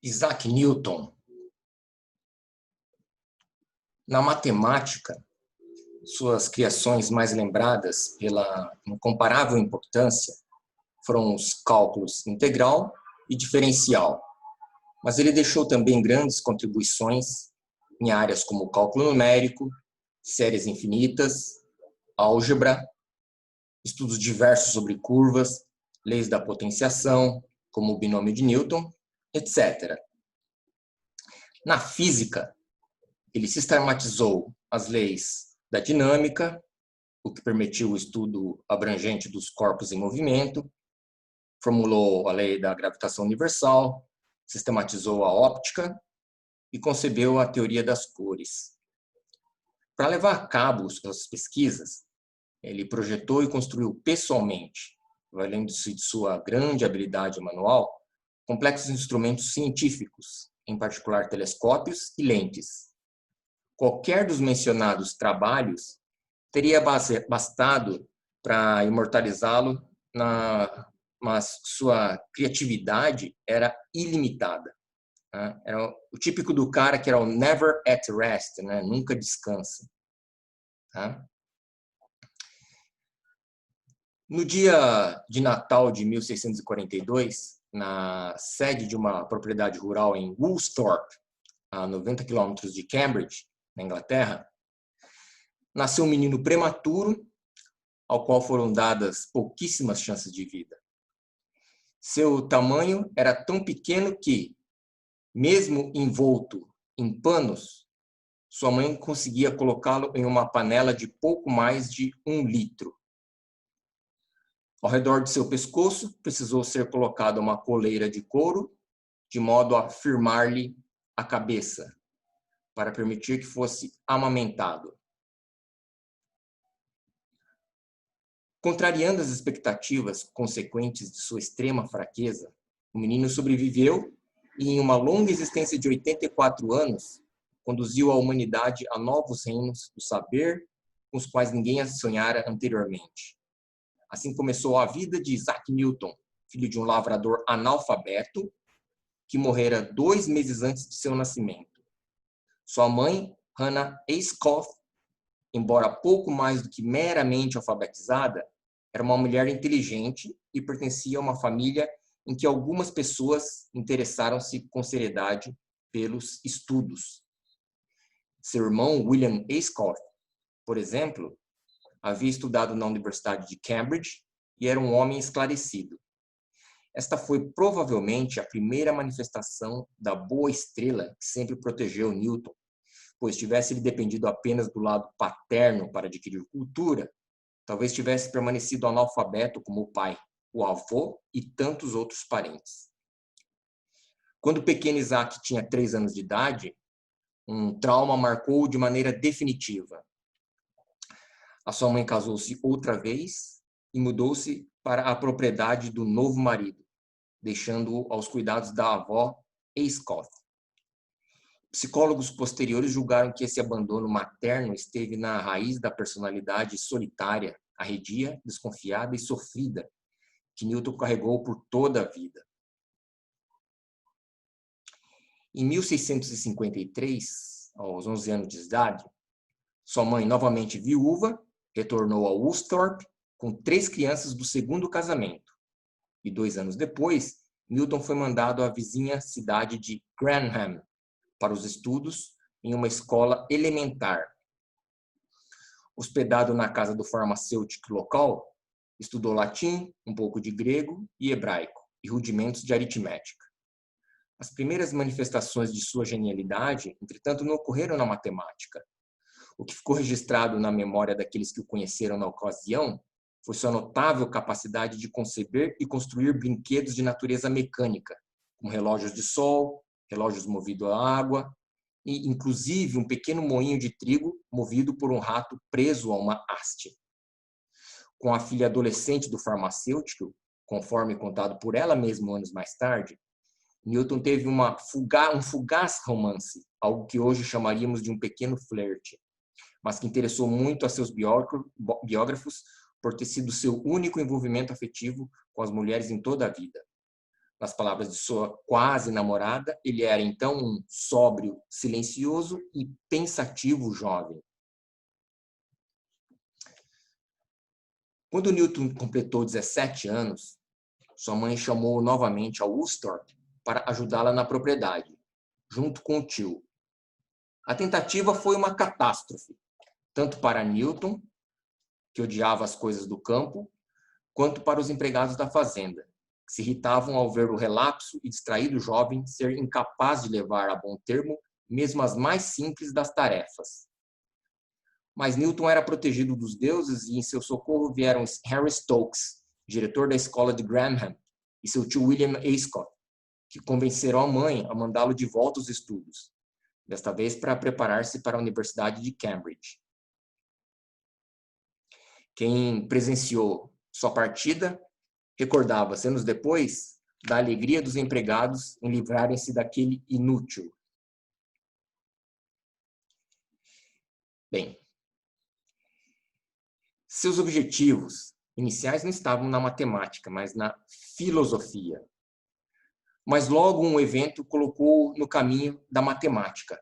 Isaac Newton. Na matemática, suas criações mais lembradas pela incomparável importância foram os cálculos integral e diferencial, mas ele deixou também grandes contribuições em áreas como cálculo numérico, séries infinitas, álgebra, estudos diversos sobre curvas, leis da potenciação, como o binômio de Newton, etc. Na física, ele sistematizou as leis da dinâmica, o que permitiu o estudo abrangente dos corpos em movimento, formulou a lei da gravitação universal, sistematizou a óptica e concebeu a teoria das cores. Para levar a cabo suas pesquisas, ele projetou e construiu pessoalmente, valendo-se de sua grande habilidade manual, complexos instrumentos científicos, em particular telescópios e lentes. Qualquer dos mencionados trabalhos teria bastado para imortalizá-lo, mas sua criatividade era ilimitada. Era o típico do cara que era o never at rest, né? Nunca descansa. No dia de Natal de 1642, na sede de uma propriedade rural em Woolsthorpe, a 90 quilômetros de Cambridge, na Inglaterra, nasceu um menino prematuro, ao qual foram dadas pouquíssimas chances de vida. Seu tamanho era tão pequeno que, mesmo envolto em panos, sua mãe conseguia colocá-lo em uma panela de pouco mais de 1 litro. Ao redor de seu pescoço, precisou ser colocada uma coleira de couro, de modo a firmar-lhe a cabeça, para permitir que fosse amamentado. Contrariando as expectativas consequentes de sua extrema fraqueza, o menino sobreviveu e, em uma longa existência de 84 anos, conduziu a humanidade a novos reinos do saber com os quais ninguém sonhara anteriormente. Assim começou a vida de Isaac Newton, filho de um lavrador analfabeto, que morrera 2 meses antes de seu nascimento. Sua mãe, Hannah Ayscough, embora pouco mais do que meramente alfabetizada, era uma mulher inteligente e pertencia a uma família em que algumas pessoas interessaram-se com seriedade pelos estudos. Seu irmão, William Ayscough, por exemplo, havia estudado na Universidade de Cambridge e era um homem esclarecido. Esta foi provavelmente a primeira manifestação da boa estrela que sempre protegeu Newton, pois tivesse ele dependido apenas do lado paterno para adquirir cultura, talvez tivesse permanecido analfabeto como o pai, o avô e tantos outros parentes. Quando o pequeno Isaac tinha 3 anos de idade, um trauma marcou-o de maneira definitiva. A sua mãe casou-se outra vez e mudou-se para a propriedade do novo marido, deixando-o aos cuidados da avó Ayscough. Psicólogos posteriores julgaram que esse abandono materno esteve na raiz da personalidade solitária, arredia, desconfiada e sofrida que Newton carregou por toda a vida. Em 1653, aos 11 anos de idade, sua mãe, novamente viúva, retornou a Woolsthorpe com 3 crianças do segundo casamento. E 2 anos depois, Newton foi mandado à vizinha cidade de Grantham para os estudos em uma escola elementar. Hospedado na casa do farmacêutico local, estudou latim, um pouco de grego e hebraico, e rudimentos de aritmética. As primeiras manifestações de sua genialidade, entretanto, não ocorreram na matemática. O que ficou registrado na memória daqueles que o conheceram na ocasião foi sua notável capacidade de conceber e construir brinquedos de natureza mecânica, como relógios de sol, relógios movidos a água, e inclusive um pequeno moinho de trigo movido por um rato preso a uma haste. Com a filha adolescente do farmacêutico, conforme contado por ela mesma anos mais tarde, Newton teve um fugaz romance, algo que hoje chamaríamos de um pequeno flerte, mas que interessou muito a seus biógrafos por ter sido seu único envolvimento afetivo com as mulheres em toda a vida. Nas palavras de sua quase namorada, ele era então um sóbrio, silencioso e pensativo jovem. Quando Newton completou 17 anos, sua mãe chamou-o novamente a Worcester para ajudá-la na propriedade, junto com o tio. A tentativa foi uma catástrofe, tanto para Newton, que odiava as coisas do campo, quanto para os empregados da fazenda, que se irritavam ao ver o relapso e distraído jovem ser incapaz de levar a bom termo mesmo as mais simples das tarefas. Mas Newton era protegido dos deuses e em seu socorro vieram Harry Stokes, diretor da escola de Grantham, e seu tio William Ascot, que convenceram a mãe a mandá-lo de volta aos estudos, desta vez para preparar-se para a Universidade de Cambridge. Quem presenciou sua partida recordava-se anos depois da alegria dos empregados em livrarem-se daquele inútil. Bem, seus objetivos iniciais não estavam na matemática, mas na filosofia. Mas logo um evento colocou-o no caminho da matemática.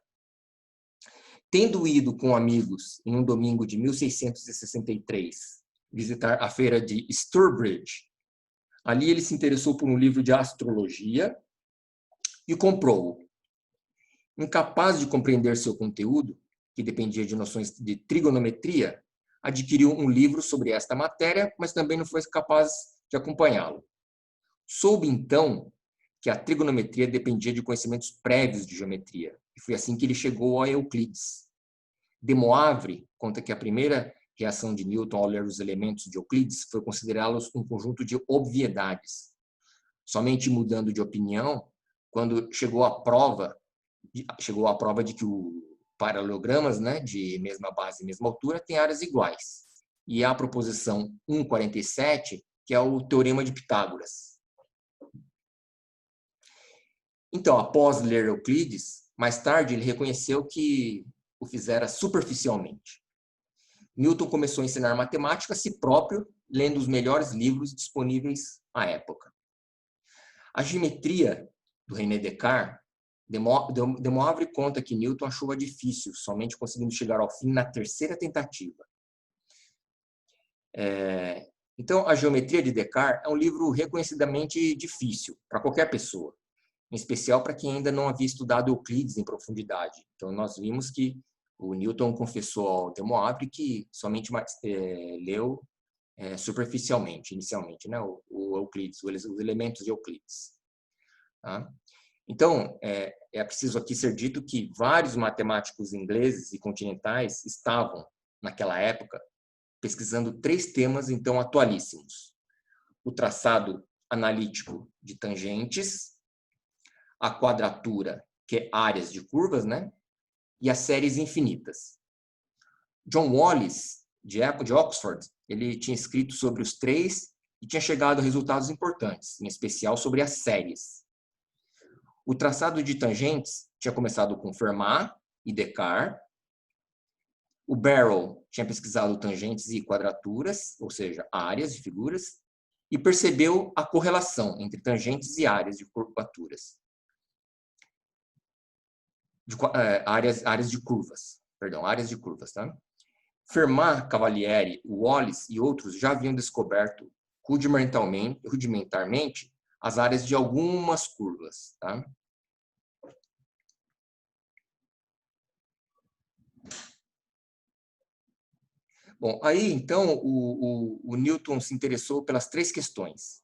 Tendo ido com amigos em um domingo de 1663 visitar a feira de Stourbridge, ali ele se interessou por um livro de astrologia e comprou-o. Incapaz de compreender seu conteúdo, que dependia de noções de trigonometria, adquiriu um livro sobre esta matéria, mas também não foi capaz de acompanhá-lo. Soube, então, que a trigonometria dependia de conhecimentos prévios de geometria, e foi assim que ele chegou a Euclides. De Moivre conta que a primeira reação de Newton ao ler os elementos de Euclides foi considerá-los um conjunto de obviedades. Somente mudando de opinião, quando chegou à prova de que o paralelogramas, né, de mesma base e mesma altura têm áreas iguais. E a proposição 1,47, que é o teorema de Pitágoras. Então, após ler Euclides, mais tarde ele reconheceu que o fizera superficialmente. Newton começou a ensinar matemática a si próprio, lendo os melhores livros disponíveis à época. A geometria do René Descartes, de Moivre conta que Newton achou-a difícil, somente conseguindo chegar ao fim na terceira tentativa. Então, a geometria de Descartes é um livro reconhecidamente difícil para qualquer pessoa, em especial para quem ainda não havia estudado Euclides em profundidade. Então, nós vimos que o Newton confessou ao de Moivre que somente leu superficialmente, inicialmente, né, o Euclides, os elementos de Euclides. Tá? Então, é preciso aqui ser dito que vários matemáticos ingleses e continentais estavam, naquela época, pesquisando 3 temas, então, atualíssimos. O traçado analítico de tangentes, a quadratura, que é áreas de curvas, né? E as séries infinitas. John Wallis, de Oxford, ele tinha escrito sobre os 3 e tinha chegado a resultados importantes, em especial sobre as séries. O traçado de tangentes tinha começado com Fermat e Descartes. O Barrow tinha pesquisado tangentes e quadraturas, ou seja, áreas de figuras, e percebeu a correlação entre tangentes e áreas de curvaturas. Áreas de curvas, tá? Fermat, Cavalieri, Wallis e outros já haviam descoberto rudimentarmente as áreas de algumas curvas, tá? Bom, aí então o Newton se interessou pelas 3 questões.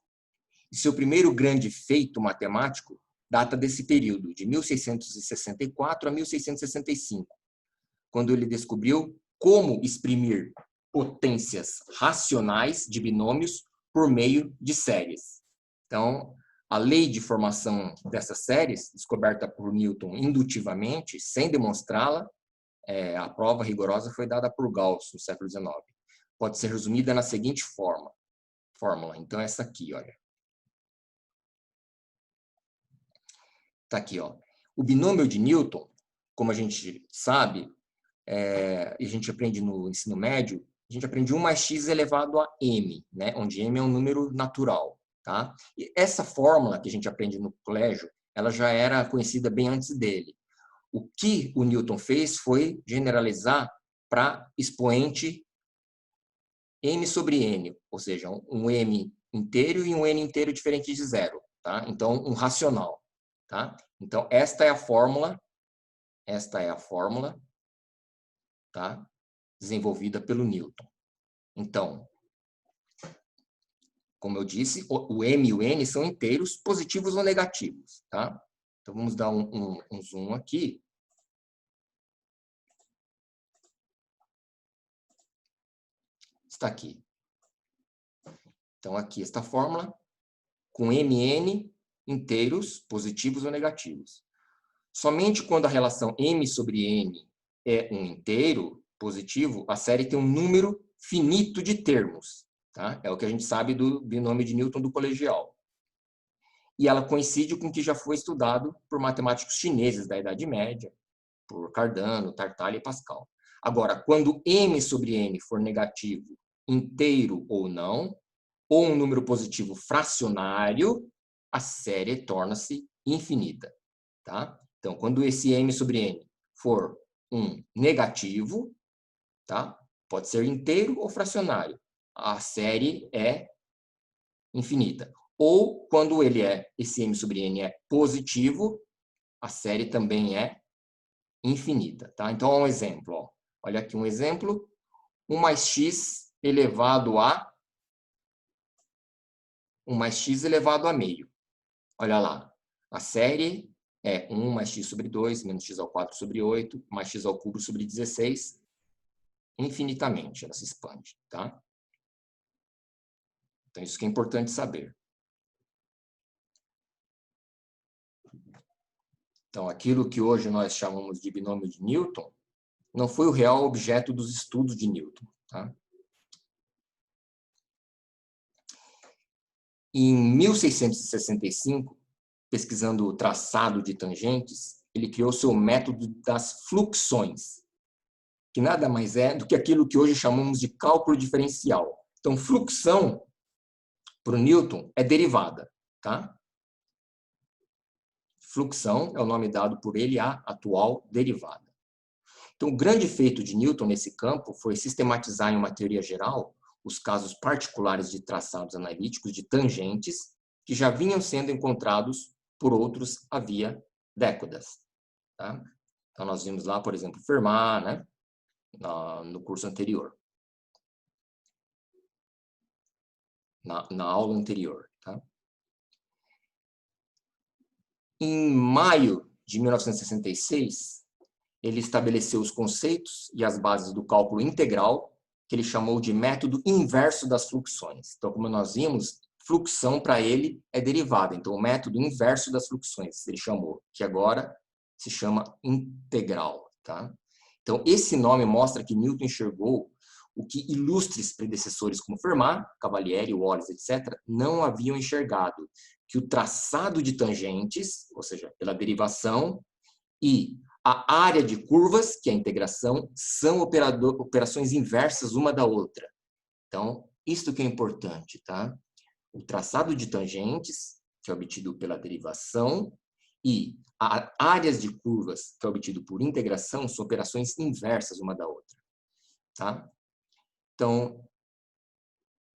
E seu primeiro grande feito matemático data desse período, de 1664 a 1665, quando ele descobriu como exprimir potências racionais de binômios por meio de séries. Então, a lei de formação dessas séries, descoberta por Newton indutivamente, sem demonstrá-la, a prova rigorosa foi dada por Gauss no século XIX. Pode ser resumida na seguinte fórmula. Então, essa aqui, olha. Está aqui, ó. O binômio de Newton, como a gente sabe, e a gente aprende no ensino médio, a gente aprende 1 mais x elevado a m, né? Onde m é um número natural. tá? E essa fórmula que a gente aprende no colégio, ela já era conhecida bem antes dele. O que o Newton fez foi generalizar para expoente m sobre n, ou seja, um m inteiro e um n inteiro diferente de zero, tá? Então, um racional, tá? Então, esta é a fórmula, tá? Desenvolvida pelo Newton. Então, como eu disse, o m e o n são inteiros, positivos ou negativos, tá? Então, vamos dar um zoom aqui. Está aqui. Então, aqui esta fórmula, com mn inteiros, positivos ou negativos. Somente quando a relação m sobre n é um inteiro positivo, a série tem um número finito de termos. Tá? É o que a gente sabe do binômio de Newton do colegial. E ela coincide com o que já foi estudado por matemáticos chineses da Idade Média, por Cardano, Tartaglia e Pascal. Agora, quando m sobre n for negativo, inteiro ou não, ou um número positivo fracionário, a série torna-se infinita. Tá? Então, quando esse m sobre n for um negativo, tá? Pode ser inteiro ou fracionário, a série é infinita. Ou quando esse m sobre n é positivo, a série também é infinita. Tá? Então, um exemplo. Ó. Olha aqui um exemplo. 1 mais x elevado a 1 mais x elevado a meio. Olha lá. A série é 1 mais x sobre 2, menos x ao 4 sobre 8, mais x ao cubo sobre 16. Infinitamente ela se expande. Tá? Então, isso que é importante saber. Então, aquilo que hoje nós chamamos de binômio de Newton não foi o real objeto dos estudos de Newton. Tá? Em 1665, pesquisando o traçado de tangentes, ele criou seu método das fluxões, que nada mais é do que aquilo que hoje chamamos de cálculo diferencial. Então, fluxão, para o Newton, é derivada. Tá? Fluxão é o nome dado por ele à atual derivada. Então, o grande feito de Newton nesse campo foi sistematizar em uma teoria geral os casos particulares de traçados analíticos de tangentes que já vinham sendo encontrados por outros havia décadas. Tá? Então, nós vimos lá, por exemplo, Fermat, né? No curso anterior. Na aula anterior. Tá? Em maio de 1966, ele estabeleceu os conceitos e as bases do cálculo integral, que ele chamou de método inverso das fluxões. Então, como nós vimos, fluxão para ele é derivada. Então, o método inverso das fluxões, ele chamou, que agora se chama integral. Tá? Então, esse nome mostra que Newton enxergou o que ilustres predecessores como Fermat, Cavalieri, Wallace, etc., não haviam enxergado, que o traçado de tangentes, ou seja, pela derivação, e a área de curvas, que é a integração, são operações inversas uma da outra. Então, isto que é importante, tá? O traçado de tangentes, que é obtido pela derivação, e áreas de curvas, que é obtido por integração, são operações inversas uma da outra, tá? Então,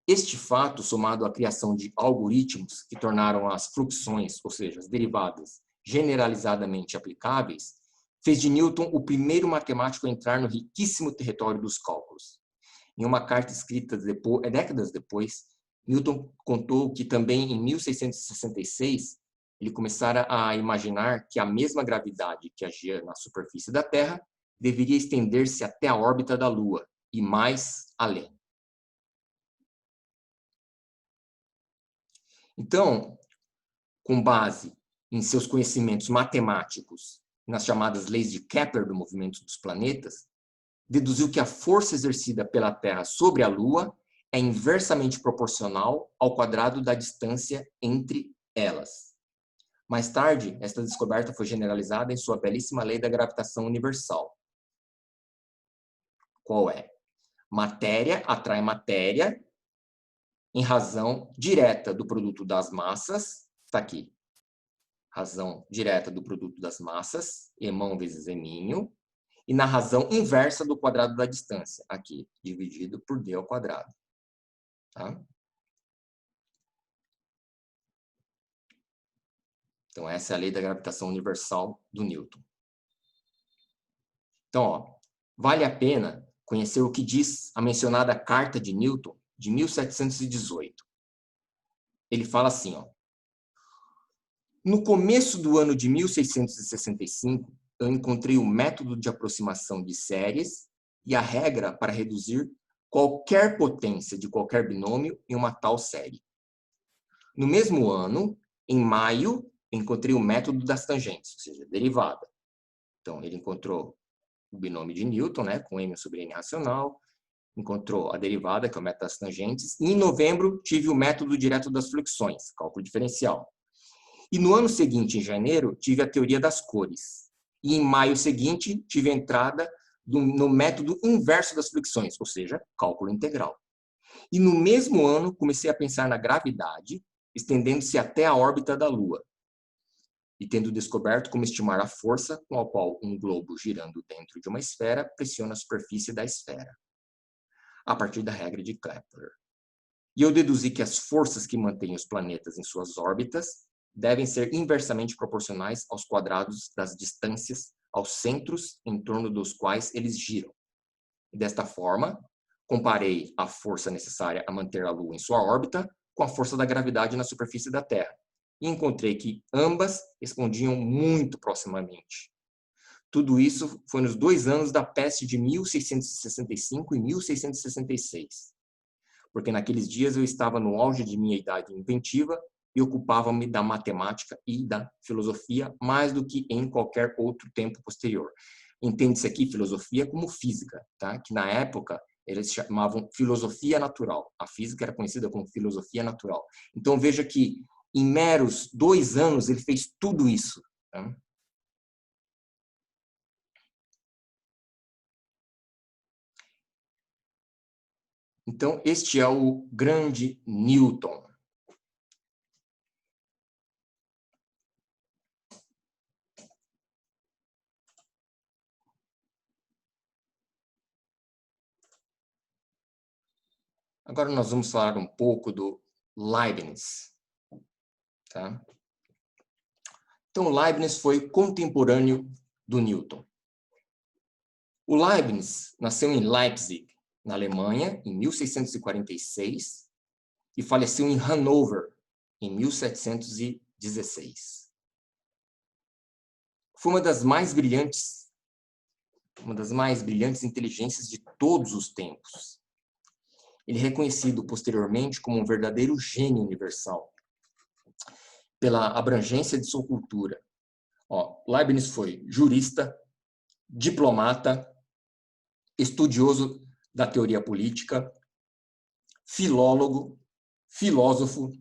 este fato, somado à criação de algoritmos que tornaram as fluxões, ou seja, as derivadas, generalizadamente aplicáveis, fez de Newton o primeiro matemático a entrar no riquíssimo território dos cálculos. Em uma carta escrita décadas depois, Newton contou que também em 1666 ele começara a imaginar que a mesma gravidade que agia na superfície da Terra deveria estender-se até a órbita da Lua e mais além. Então, com base em seus conhecimentos matemáticos, nas chamadas leis de Kepler do movimento dos planetas, deduziu que a força exercida pela Terra sobre a Lua é inversamente proporcional ao quadrado da distância entre elas. Mais tarde, esta descoberta foi generalizada em sua belíssima lei da gravitação universal. Qual é? Matéria atrai matéria em razão direta do produto das massas, está aqui, razão direta do produto das massas, emão vezes eminho, e na razão inversa do quadrado da distância, aqui, dividido por d ao quadrado. Tá? Então, essa é a lei da gravitação universal do Newton. Então, ó, vale a pena conhecer o que diz a mencionada Carta de Newton, de 1718. Ele fala assim, ó. No começo do ano de 1665, eu encontrei o método de aproximação de séries e a regra para reduzir qualquer potência de qualquer binômio em uma tal série. No mesmo ano, em maio, encontrei o método das tangentes, ou seja, derivada. Então, ele encontrou o binômio de Newton, né, com m sobre n racional, encontrou a derivada, que é o método das tangentes, e em novembro tive o método direto das fluxões, cálculo diferencial. E no ano seguinte, em janeiro, tive a teoria das cores. E em maio seguinte, tive a entrada no método inverso das fluxões, ou seja, cálculo integral. E no mesmo ano, comecei a pensar na gravidade, estendendo-se até a órbita da Lua. E tendo descoberto como estimar a força com a qual um globo girando dentro de uma esfera pressiona a superfície da esfera, a partir da regra de Kepler. E eu deduzi que as forças que mantêm os planetas em suas órbitas devem ser inversamente proporcionais aos quadrados das distâncias aos centros em torno dos quais eles giram. E desta forma, comparei a força necessária a manter a Lua em sua órbita com a força da gravidade na superfície da Terra. E encontrei que ambas respondiam muito proximamente. Tudo isso foi nos 2 anos da peste de 1665 e 1666. Porque naqueles dias eu estava no auge de minha idade inventiva e ocupava-me da matemática e da filosofia mais do que em qualquer outro tempo posterior. Entende-se aqui filosofia como física, tá? Que na época eles chamavam filosofia natural. A física era conhecida como filosofia natural. Então veja que em meros 2 anos ele fez tudo isso. Tá? Então este é o grande Newton. Agora nós vamos falar um pouco do Leibniz. Tá? Então, Leibniz foi contemporâneo do Newton. O Leibniz nasceu em Leipzig, na Alemanha, em 1646, e faleceu em Hanover, em 1716. Foi uma das mais brilhantes inteligências de todos os tempos. Ele é reconhecido posteriormente como um verdadeiro gênio universal, pela abrangência de sua cultura. Leibniz foi jurista, diplomata, estudioso da teoria política, filólogo, filósofo,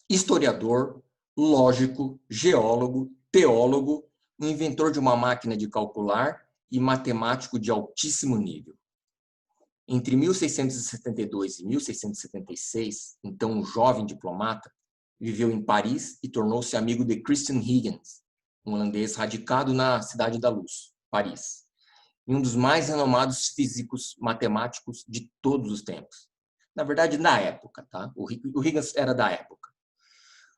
historiador, lógico, geólogo, teólogo, inventor de uma máquina de calcular e matemático de altíssimo nível. Entre 1672 e 1676, então um jovem diplomata, viveu em Paris e tornou-se amigo de Christian Huygens, um holandês radicado na Cidade da Luz, Paris, e um dos mais renomados físicos matemáticos de todos os tempos. Na verdade, na época, tá? O Huygens era da época.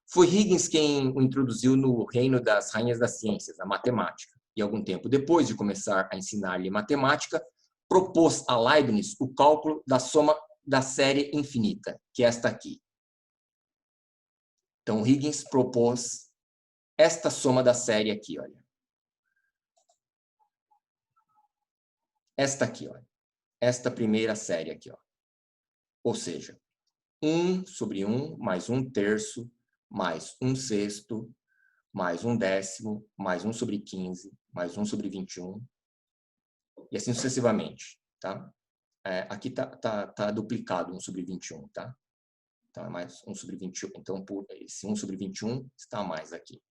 Foi Huygens quem o introduziu no reino das rainhas das ciências, a matemática. E algum tempo depois de começar a ensinar-lhe matemática, propôs a Leibniz o cálculo da soma da série infinita, que é esta aqui. Então, Huygens propôs esta soma da série aqui, olha. Esta aqui, olha. Esta primeira série aqui, ó. Ou seja, 1 sobre 1 mais 1/3 mais 1/6 mais 1/10 mais 1 sobre 15 mais 1 sobre 21 e assim sucessivamente, tá? Aqui tá duplicado 1 sobre 21, tá? Tá mais 1 sobre 21. Então, por esse 1 sobre 21 está a mais aqui.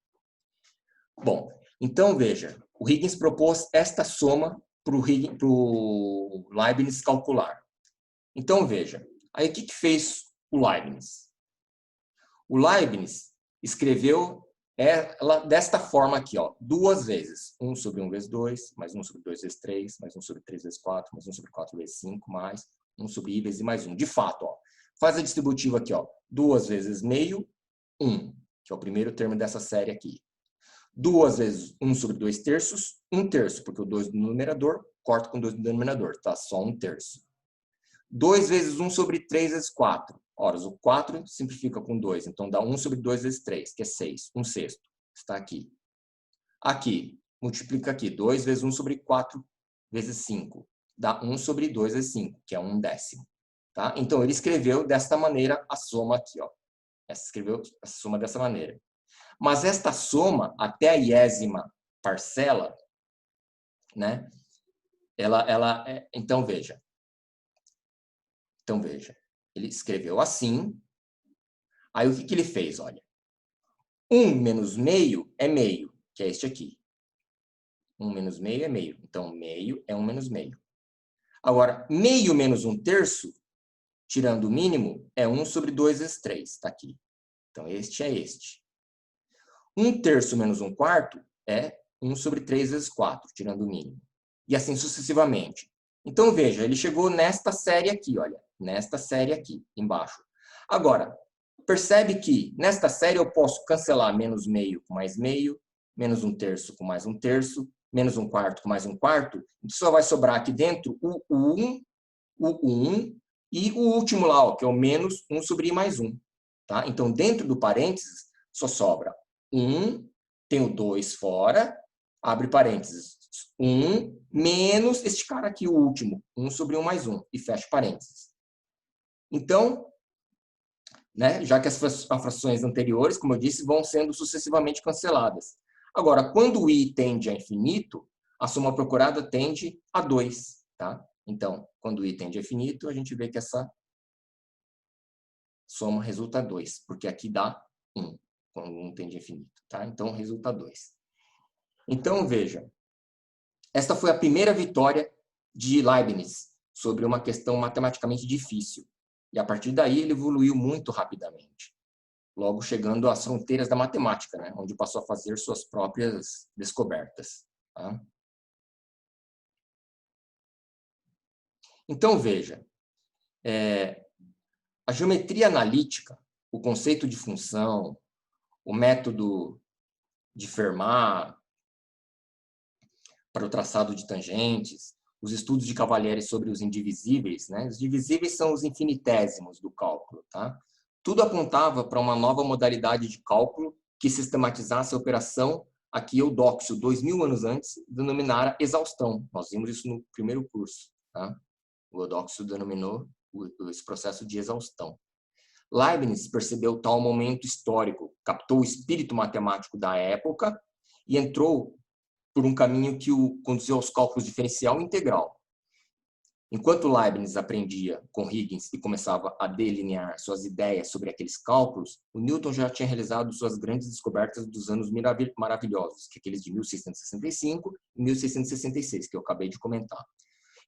Bom, então veja, o Huygens propôs esta soma para o Leibniz calcular. Então veja, aí o que fez o Leibniz. O Leibniz escreveu ela desta forma aqui, ó, 2 vezes. 1 sobre 1 vezes 2, mais 1 sobre 2 vezes 3, mais 1 sobre 3 vezes 4, mais 1 sobre 4 vezes 5, mais 1 sobre i vezes i mais 1. De fato, ó, faz a distributiva aqui, ó, 2 vezes meio, 1, que é o primeiro termo dessa série aqui. 2 vezes 1 sobre 2 terços, 1 terço, porque o 2 no numerador, corta com 2 no denominador, tá? Só 1 terço. 2 vezes 1 sobre 3 vezes 4. Ora, o 4 simplifica com 2, então dá 1 sobre 2 vezes 3, que é 6. 1 sexto. Está aqui. Aqui, multiplica aqui. 2 vezes 1 sobre 4 vezes 5. Dá 1 sobre 2 vezes 5, que é 1 décimo. Tá? Então, ele escreveu desta maneira a soma aqui. Ó. Escreveu a soma dessa maneira. Mas esta soma, até a iésima parcela, né? Então, veja. Ele escreveu assim. Aí, o que ele fez? Olha. 1 menos meio é meio, que é este aqui. 1 menos meio é meio. Então, meio é 1 menos meio. Agora, meio menos 1 terço, tirando o mínimo, é 1 sobre 2 vezes 3. Está aqui. Então, este é este. 1 terço menos 1 quarto é 1 sobre 3 vezes 4, tirando o mínimo. E assim sucessivamente. Então, veja, ele chegou nesta série aqui, olha. Nesta série aqui, embaixo. Agora, percebe que nesta série eu posso cancelar menos meio com mais meio, menos 1 terço com mais 1 terço, menos 1 quarto com mais 1 quarto. Só vai sobrar aqui dentro o 1 e o último lá, ó, que é o menos 1 sobre i mais 1. Tá? Então, dentro do parênteses, só sobra 1, tem o 2 fora, abre parênteses, 1 menos este cara aqui, o último, 1 sobre 1 mais 1, e fecha parênteses. Então, né, já que as frações anteriores, como eu disse, vão sendo sucessivamente canceladas. Agora, quando o i tende a infinito, a soma procurada tende a 2. Tá? Então, quando o i tende a infinito, a gente vê que essa soma resulta 2, porque aqui dá 1, quando 1 tende a infinito. Tá? Então, resulta 2. Então, veja, esta foi a primeira vitória de Leibniz sobre uma questão matematicamente difícil. E, a partir daí, ele evoluiu muito rapidamente, logo chegando às fronteiras da matemática, né? Onde passou a fazer suas próprias descobertas. Tá? Então, veja, a geometria analítica, o conceito de função, o método de Fermat para o traçado de tangentes, os estudos de Cavalieri sobre os indivisíveis, né? Os divisíveis são os infinitésimos do cálculo, tá? Tudo apontava para uma nova modalidade de cálculo que sistematizasse a operação a que Eudóxio, 2000 anos antes, denominara exaustão. Nós vimos isso no primeiro curso, tá? O Eudóxio denominou esse processo de exaustão. Leibniz percebeu tal momento histórico, captou o espírito matemático da época e entrou por um caminho que o conduziu aos cálculos diferencial e integral. Enquanto Leibniz aprendia com Huygens e começava a delinear suas ideias sobre aqueles cálculos, o Newton já tinha realizado suas grandes descobertas dos anos maravilhosos, que é aqueles de 1665 e 1666, que eu acabei de comentar.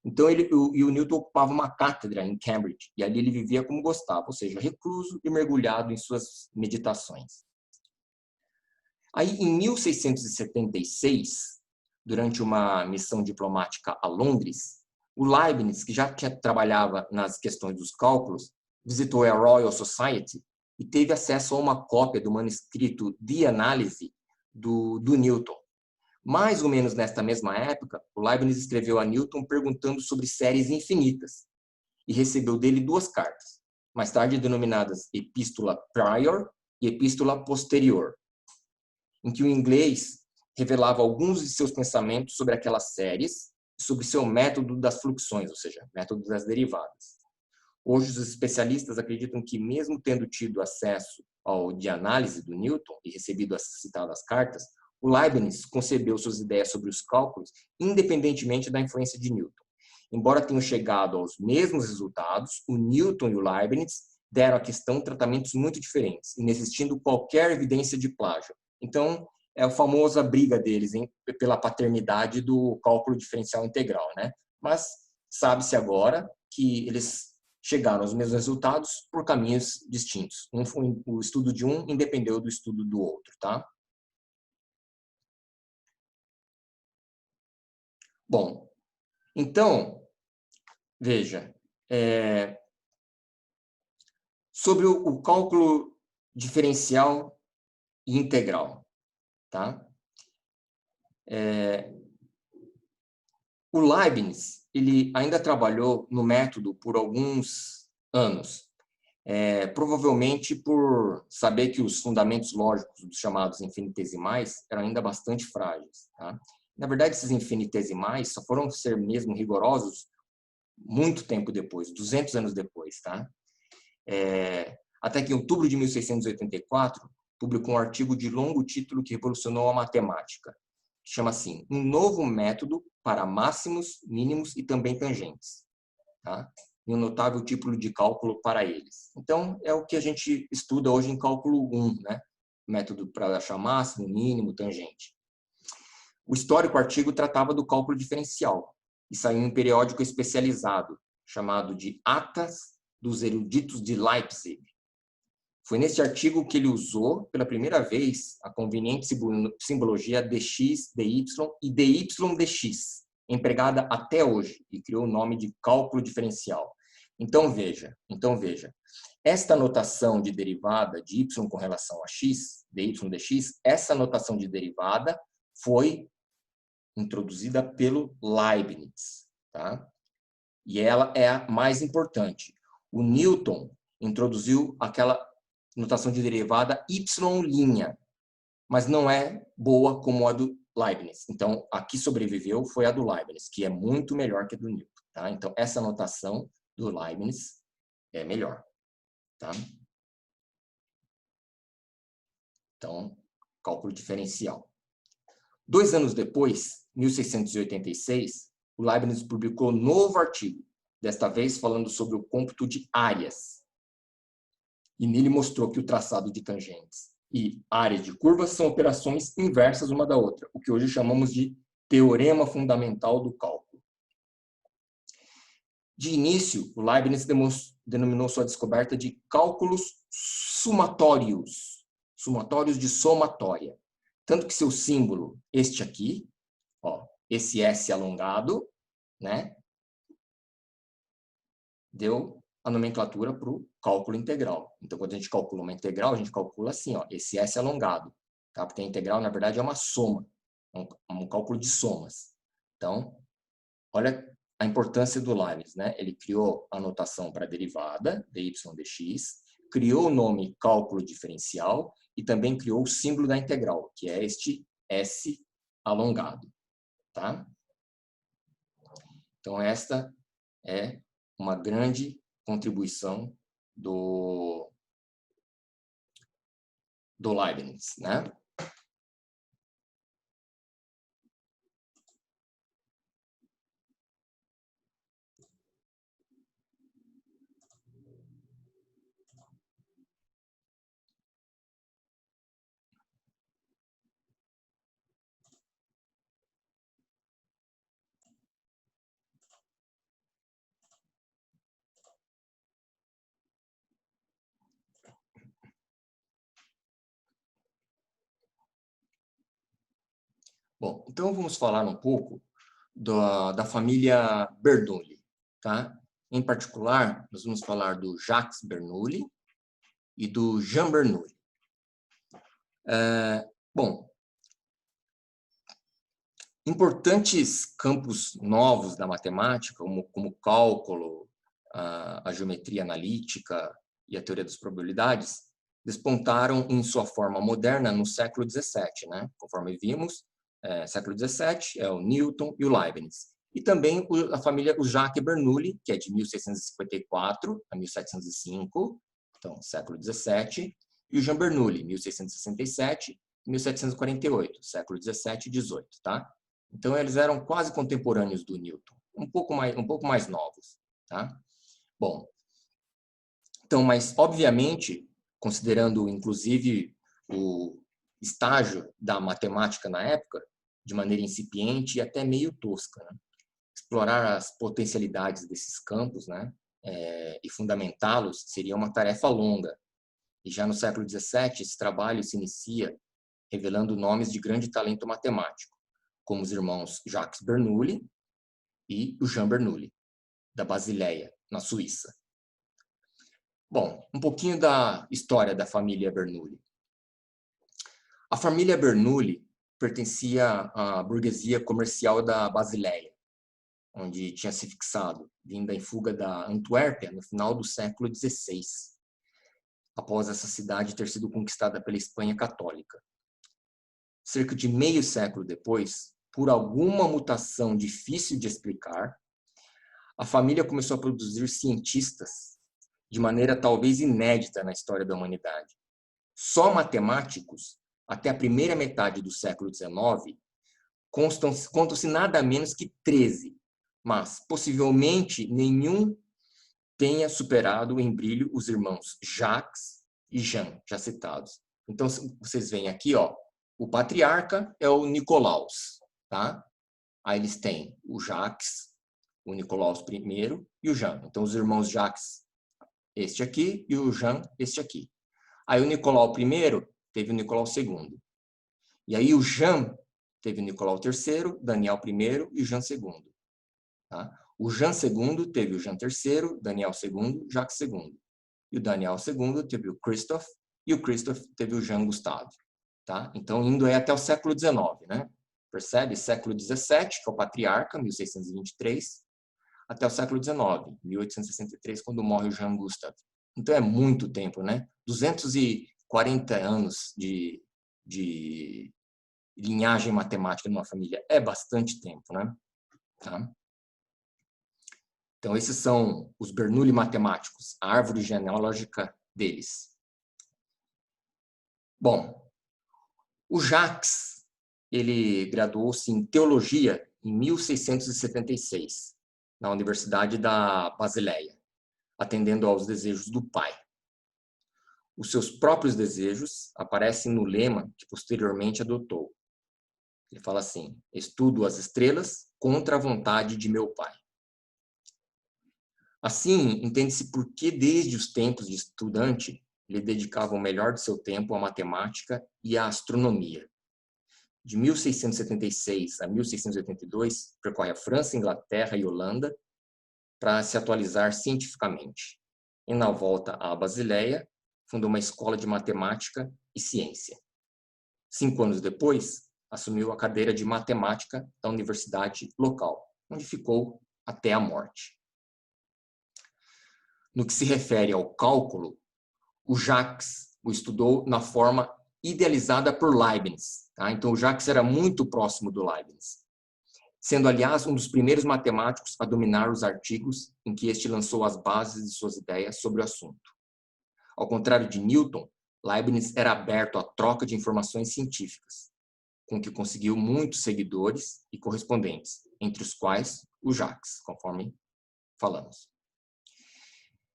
Então, o Newton ocupava uma cátedra em Cambridge, e ali ele vivia como gostava, ou seja, recluso e mergulhado em suas meditações. Aí, em 1676, durante uma missão diplomática a Londres, o Leibniz, que já trabalhava nas questões dos cálculos, visitou a Royal Society e teve acesso a uma cópia do manuscrito de análise do Newton. Mais ou menos nesta mesma época, o Leibniz escreveu a Newton perguntando sobre séries infinitas e recebeu dele 2 cartas, mais tarde denominadas Epístola Prior e Epístola Posterior, em que o inglês revelava alguns de seus pensamentos sobre aquelas séries e sobre seu método das fluxões, ou seja, método das derivadas. Hoje, os especialistas acreditam que, mesmo tendo tido acesso ao de análise do Newton e recebido as citadas cartas, o Leibniz concebeu suas ideias sobre os cálculos independentemente da influência de Newton. Embora tenham chegado aos mesmos resultados, o Newton e o Leibniz deram à questão tratamentos muito diferentes, inexistindo qualquer evidência de plágio. Então, é a famosa briga deles pela paternidade do cálculo diferencial integral, né? Mas sabe-se agora que eles chegaram aos mesmos resultados por caminhos distintos. O estudo de um independeu do estudo do outro, tá? Bom, então, veja, sobre o cálculo diferencial e integral, tá? O Leibniz, ele ainda trabalhou no método por alguns anos, provavelmente por saber que os fundamentos lógicos dos chamados infinitesimais eram ainda bastante frágeis, tá? Na verdade, esses infinitesimais só foram ser mesmo rigorosos muito tempo depois, 200 anos depois, tá? Até que em outubro de 1684, publicou um artigo de longo título que revolucionou a matemática. Chama assim, um novo método para máximos, mínimos e também tangentes. Tá? E um notável título de cálculo para eles. Então, é o que a gente estuda hoje em cálculo 1, né? Método para achar máximo, mínimo, tangente. O histórico artigo tratava do cálculo diferencial e saiu em um periódico especializado, chamado de Atas dos Eruditos de Leipzig. Foi nesse artigo que ele usou, pela primeira vez, a conveniente simbologia dx, dy e dy dx, empregada até hoje, e criou o nome de cálculo diferencial. Então veja, esta notação de derivada de y com relação a x, dy dx, essa notação de derivada foi introduzida pelo Leibniz, tá? E ela é a mais importante. O Newton introduziu aquela notação de derivada y', mas não é boa como a do Leibniz. Então, a que sobreviveu foi a do Leibniz, que é muito melhor que a do Newton. Tá? Então, essa notação do Leibniz é melhor. Tá? Então, cálculo diferencial. 2 anos depois, 1686, o Leibniz publicou um novo artigo, desta vez falando sobre o cômputo de áreas. E nele mostrou que o traçado de tangentes e áreas de curvas são operações inversas uma da outra, o que hoje chamamos de teorema fundamental do cálculo. De início, o Leibniz denominou sua descoberta de cálculos sumatórios, sumatórios de somatória. Tanto que seu símbolo, este aqui, ó, esse S alongado, né, deu a nomenclatura para o cálculo integral. Então, quando a gente calcula uma integral, a gente calcula assim, ó, esse S alongado, tá? Porque a integral, na verdade, é uma soma, um cálculo de somas. Então, olha a importância do Leibniz, né? Ele criou a notação para a derivada, dy dx, criou o nome cálculo diferencial e também criou o símbolo da integral, que é este S alongado, tá? Então, esta é uma grande contribuição do Leibniz, né? Bom, então vamos falar um pouco da família Bernoulli, tá? Em particular, nós vamos falar do Jacques Bernoulli e do Jean Bernoulli. Bom, importantes campos novos da matemática, como cálculo, a geometria analítica e a teoria das probabilidades, despontaram em sua forma moderna no século XVII, né? Conforme vimos, século XVII é o Newton e o Leibniz. E também a família Jacques Bernoulli, que é de 1654 a 1705, então século XVII, e o Jean Bernoulli, 1667 a 1748, século XVII e XVIII, tá? Então eles eram quase contemporâneos do Newton, um pouco mais novos, tá? Bom, então, mas obviamente, considerando inclusive o estágio da matemática na época, de maneira incipiente e até meio tosca, né? Explorar as potencialidades desses campos, né? e fundamentá-los seria uma tarefa longa. E já no século XVII, esse trabalho se inicia revelando nomes de grande talento matemático, como os irmãos Jacques Bernoulli e o Jean Bernoulli, da Basileia, na Suíça. Bom, um pouquinho da história da família Bernoulli. A família Bernoulli pertencia à burguesia comercial da Basileia, onde tinha se fixado, vinda em fuga da Antuérpia no final do século XVI, após essa cidade ter sido conquistada pela Espanha católica. Cerca de meio século depois, por alguma mutação difícil de explicar, a família começou a produzir cientistas de maneira talvez inédita na história da humanidade. Só matemáticos, até a primeira metade do século XIX, contam-se nada menos que 13, mas possivelmente nenhum tenha superado em brilho os irmãos Jacques e Jean, já citados. Então, vocês veem aqui, ó, o patriarca é o Nicolaus, tá? Aí eles têm o Jacques, o Nicolaus I e o Jean. Então, os irmãos Jacques, este aqui, e o Jean, este aqui. Aí o Nicolau I teve o Nicolau II. E aí o Jean teve o Nicolau III, Daniel I e o Jean II. Tá? O Jean II teve o Jean III, Daniel II, Jacques II. E o Daniel II teve o Christophe, e o Christophe teve o Jean Gustave. Tá? Então, indo aí até o século XIX, né? Percebe? Século XVII, que é o patriarca, 1623, até o século XIX, 1863, quando morre o Jean Gustave. Então, é muito tempo, né? 240 anos de linhagem matemática numa família é bastante tempo, né? Tá? Então, esses são os Bernoulli matemáticos, a árvore genealógica deles. Bom, o Jacques, ele graduou-se em teologia em 1676, na Universidade da Basileia, atendendo aos desejos do pai. Os seus próprios desejos aparecem no lema que posteriormente adotou. Ele fala assim: estudo as estrelas contra a vontade de meu pai. Assim, entende-se por que desde os tempos de estudante ele dedicava o melhor de seu tempo à matemática e à astronomia. De 1676 a 1682, percorre a França, Inglaterra e Holanda para se atualizar cientificamente. E na volta à Basileia, fundou uma escola de matemática e ciência. 5 anos depois, assumiu a cadeira de matemática da universidade local, onde ficou até a morte. No que se refere ao cálculo, o Jacques o estudou na forma idealizada por Leibniz. Tá? Então, o Jacques era muito próximo do Leibniz, sendo, aliás, um dos primeiros matemáticos a dominar os artigos em que este lançou as bases de suas ideias sobre o assunto. Ao contrário de Newton, Leibniz era aberto à troca de informações científicas, com que conseguiu muitos seguidores e correspondentes, entre os quais o Jacques, conforme falamos.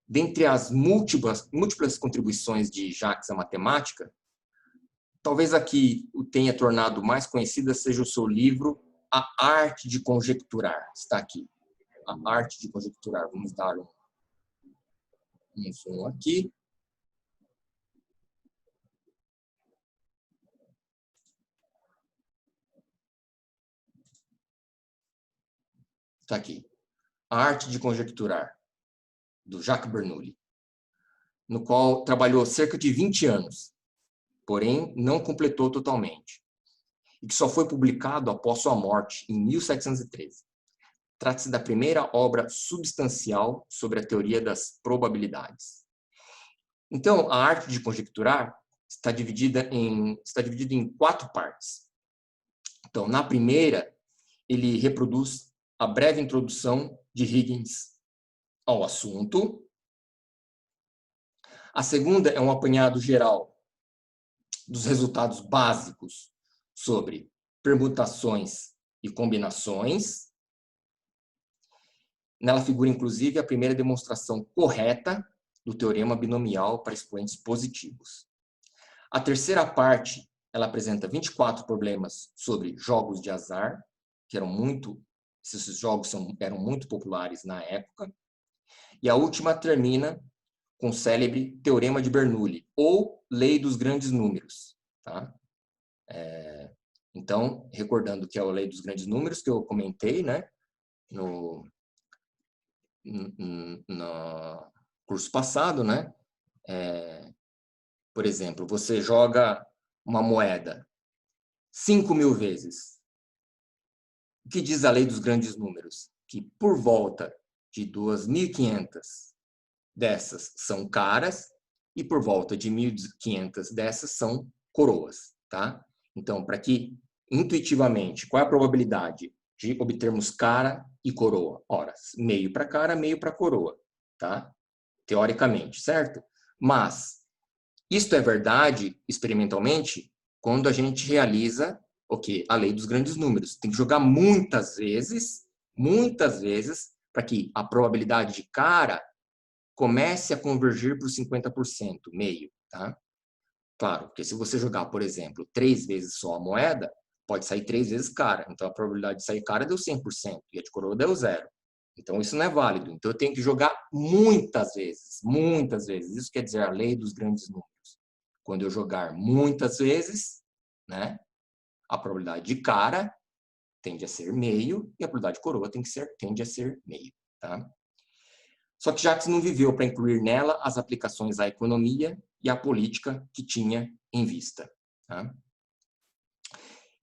Dentre as múltiplas contribuições de Jacques à matemática, talvez a que o tenha tornado mais conhecida seja o seu livro A Arte de Conjecturar. Está aqui. A Arte de Conjecturar. Vamos dar um zoom aqui. Está aqui. A Arte de Conjecturar, do Jacques Bernoulli, no qual trabalhou cerca de 20 anos, porém não completou totalmente, e que só foi publicado após sua morte, em 1713. Trata-se da primeira obra substancial sobre a teoria das probabilidades. Então, a arte de conjecturar está dividida em 4 partes. Então, na primeira, ele reproduz a breve introdução de Huygens ao assunto. A segunda é um apanhado geral dos resultados básicos sobre permutações e combinações. Nela figura, inclusive, a primeira demonstração correta do teorema binomial para expoentes positivos. A terceira parte, ela apresenta 24 problemas sobre jogos de azar, que esses jogos eram muito populares na época. E a última termina com o célebre Teorema de Bernoulli, ou Lei dos Grandes Números. Tá? Então, recordando que é a Lei dos Grandes Números, que eu comentei, né, no curso passado, né? Por exemplo, você joga uma moeda 5.000 vezes. O que diz a Lei dos Grandes Números? Que por volta de 2.500 dessas são caras e por volta de 1.500 dessas são coroas, tá? Então, para que intuitivamente, qual é a probabilidade de obtermos cara e coroa? Ora, meio para cara, meio para coroa, tá? Teoricamente, certo? Mas isto é verdade experimentalmente quando a gente realiza o quê? A lei dos grandes números. Tem que jogar muitas vezes, para que a probabilidade de cara comece a convergir para os 50%, meio, tá? Claro, porque se você jogar, por exemplo, 3 vezes só a moeda, pode sair 3 vezes cara. Então, a probabilidade de sair cara deu 100% e a de coroa deu 0. Então, isso não é válido. Então, eu tenho que jogar muitas vezes, muitas vezes. Isso quer dizer a lei dos grandes números. Quando eu jogar muitas vezes, né, a probabilidade de cara tende a ser meio e a probabilidade de coroa tende a ser meio, tá? Só que Jacques não viveu para incluir nela as aplicações à economia e à política que tinha em vista. Tá?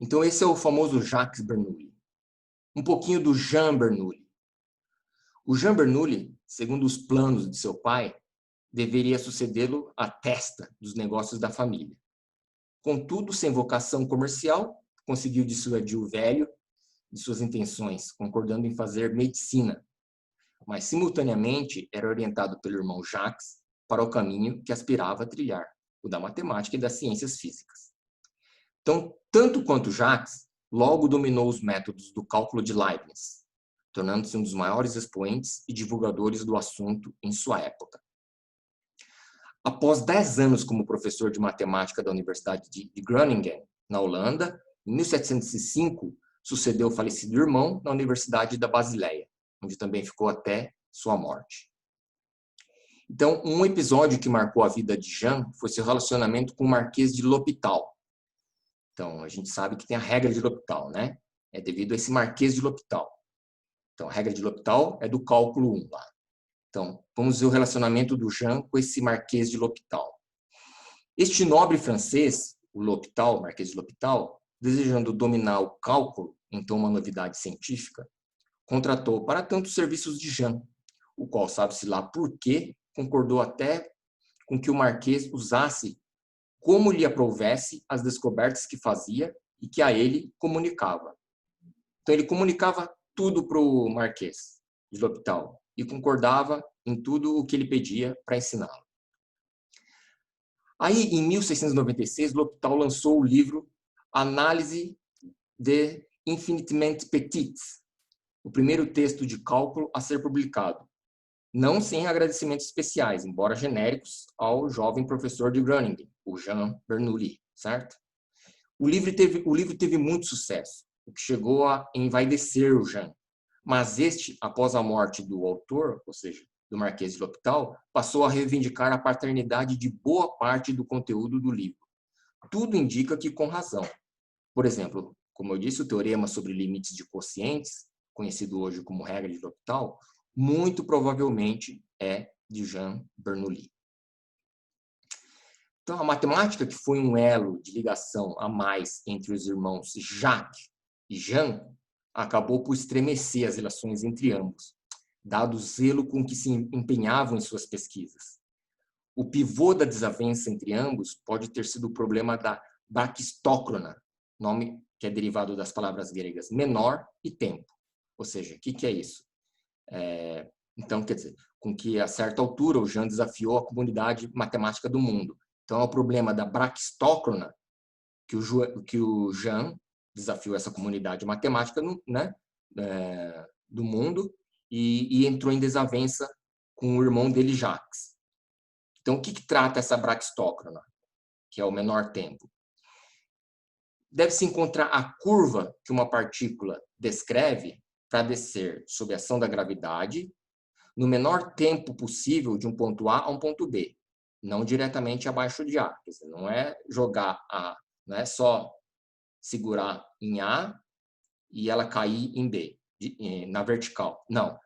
Então, esse é o famoso Jacques Bernoulli. Um pouquinho do Jean Bernoulli. O Jean Bernoulli, segundo os planos de seu pai, deveria sucedê-lo à testa dos negócios da família. Contudo, sem vocação comercial, conseguiu dissuadir o velho de suas intenções, concordando em fazer medicina, mas simultaneamente era orientado pelo irmão Jacques para o caminho que aspirava a trilhar, o da matemática e das ciências físicas. Então, tanto quanto Jacques, logo dominou os métodos do cálculo de Leibniz, tornando-se um dos maiores expoentes e divulgadores do assunto em sua época. Após 10 anos como professor de matemática da Universidade de Groningen, na Holanda, em 1705, sucedeu o falecido irmão na Universidade da Basileia, onde também ficou até sua morte. Então, um episódio que marcou a vida de Jean foi seu relacionamento com o Marquês de L'Hôpital. Então, a gente sabe que tem a regra de L'Hôpital, né? É devido a esse Marquês de L'Hôpital. Então, a regra de L'Hôpital é do cálculo 1 lá. Então, vamos ver o relacionamento do Jean com esse Marquês de L'Hôpital. Este nobre francês, o L'Hôpital, Marquês de L'Hôpital, desejando dominar o cálculo, então uma novidade científica, contratou para tanto os serviços de Jean, o qual, sabe-se lá por quê, concordou até com que o Marquês usasse como lhe aprouvesse as descobertas que fazia e que a ele comunicava. Então, ele comunicava tudo para o Marquês de L'Hôpital e concordava em tudo o que ele pedia para ensiná-lo. Aí, em 1696, L'Hôpital lançou o livro Análise de Infinitement Petites, o primeiro texto de cálculo a ser publicado, não sem agradecimentos especiais, embora genéricos, ao jovem professor de Groningen, o Jean Bernoulli, certo? O livro teve muito sucesso, o que chegou a envaidecer o Jean. Mas este, após a morte do autor, ou seja, do Marquês de L'Hôpital, passou a reivindicar a paternidade de boa parte do conteúdo do livro. Tudo indica que com razão. Por exemplo, como eu disse, o teorema sobre limites de quocientes, conhecido hoje como regra de L'Hôpital, muito provavelmente é de Jean Bernoulli. Então, a matemática, que foi um elo de ligação a mais entre os irmãos Jacques e Jean, acabou por estremecer as relações entre ambos, dado o zelo com que se empenhavam em suas pesquisas. O pivô da desavença entre ambos pode ter sido o problema da braquistócrona, nome que é derivado das palavras gregas menor e tempo. Ou seja, o que é isso? Então, quer dizer, com que a certa altura o Jean desafiou a comunidade matemática do mundo. Então, é o problema da braquistócrona que o Jean desafiou essa comunidade matemática, né, do mundo e entrou em desavença com o irmão dele, Jacques. Então, o que trata essa braquistócrona, que é o menor tempo? Deve-se encontrar a curva que uma partícula descreve para descer sob a ação da gravidade, no menor tempo possível de um ponto A a um ponto B, não diretamente abaixo de A. Quer dizer, não é jogar A, não é só segurar em A e ela cair em B, na vertical. Não.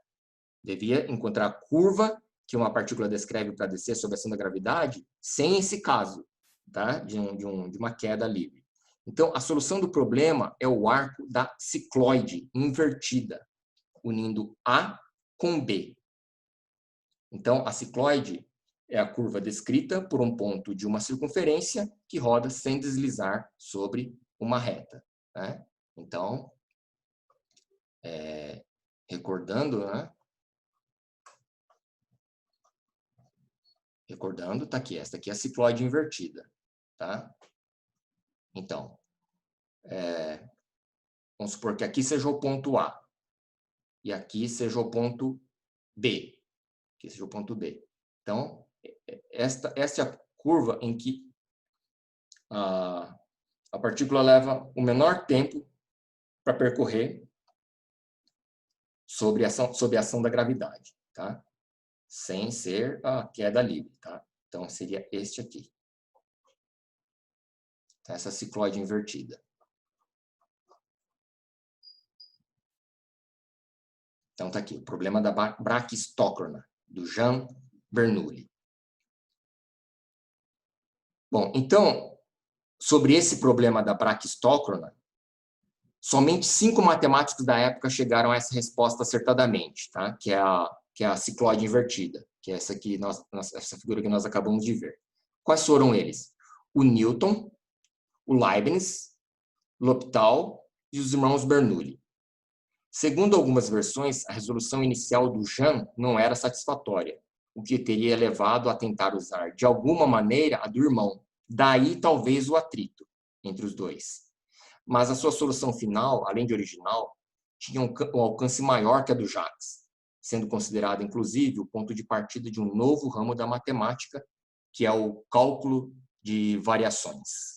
Devia encontrar a curva que uma partícula descreve para descer sob a ação da gravidade, sem esse caso, tá? de uma queda livre. Então, a solução do problema é o arco da cicloide invertida, unindo A com B. Então, a cicloide é a curva descrita por um ponto de uma circunferência que roda sem deslizar sobre uma reta, né? Então, recordando, né? Recordando, tá aqui, esta aqui é a cicloide invertida, tá? Então, vamos supor que aqui seja o ponto A e aqui seja o ponto B. Aqui seja o ponto B. Então, esta é a curva em que a partícula leva o menor tempo para percorrer sob a ação da gravidade, tá? Sem ser a queda livre, tá? Então, seria este aqui. Essa cicloide invertida. Então, tá aqui, o problema da braquistócrona, do Jean Bernoulli. Bom, então, sobre esse problema da braquistócrona, somente 5 matemáticos da época chegaram a essa resposta acertadamente, tá? Que é a cicloide invertida, que é essa aqui, essa figura que nós acabamos de ver. Quais foram eles? O Newton, o Leibniz, L'Hopital e os irmãos Bernoulli. Segundo algumas versões, a resolução inicial do Jean não era satisfatória, o que teria levado a tentar usar de alguma maneira a do irmão. Daí talvez o atrito entre os dois. Mas a sua solução final, além de original, tinha um alcance maior que a do Jacques, sendo considerada, inclusive, o ponto de partida de um novo ramo da matemática, que é o cálculo de variações.